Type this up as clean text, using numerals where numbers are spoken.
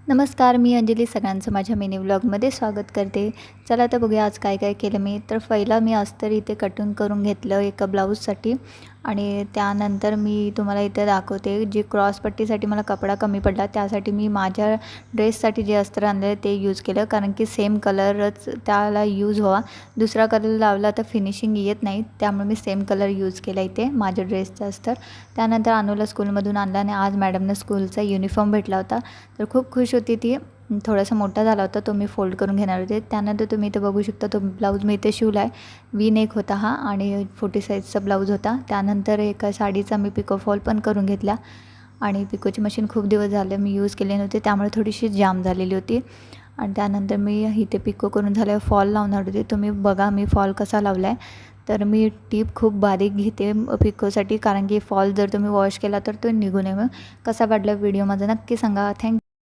नमस्कार, मी अंजली. सगळ्यांचं माझ्या मिनी व्लॉगमध्ये स्वागत करते. चला तर बघूया आज काय काय केलं मी. तर पहिला मी अस्तर इथे कटिंग करून घेतलं एका ब्लाऊजसाठी आणि त्यानंतर मी तुम्हाला इथे दाखवते जी क्रॉसपट्टीसाठी मला कपडा कमी पडला त्यासाठी मी माझ्या ड्रेससाठी जे अस्तर आणलं ते यूज केलं, कारण की सेम कलरच त्याला यूज व्हावा. दुसरा कलर लावला तर फिनिशिंग येत नाही, त्यामुळे मी सेम कलर यूज केला इथे माझ्या ड्रेसचा अस्तर. त्यानंतर अनुला स्कूलमधून आणला आणि आज मॅडमनं स्कूलचा युनिफॉर्म भेटला होता, तर खूप खुश होती ती. थोडासा मोठा झाला होता तो मी फोल्ड करून घेणार होते. त्यानंतर तुम्ही इथे बघू शकता तो ब्लाऊज मी इथे शिवला आहे. वी नेक होता हा आणि 40 साईजचा ब्लाऊज होता. त्यानंतर एका साडीचा मी पिको फॉल पण करून घेतला आणि पिकोची मशीन खूप दिवस झाले मी यूज केली नव्हती, त्यामुळे थोडीशी जाम झालेली होती. आणि त्यानंतर मी इथे पिको करून झाल्यावर फॉल लावणार होते. तुम्ही बघा मी फॉल कसा लावला आहे. तर मी टीप खूप बारीक घेते पिकोसाठी, कारण की फॉल जर तुम्ही वॉश केला तर तो निघू नये. मग कसा वाटला व्हिडिओ माझा नक्की सांगा. थँक्यू.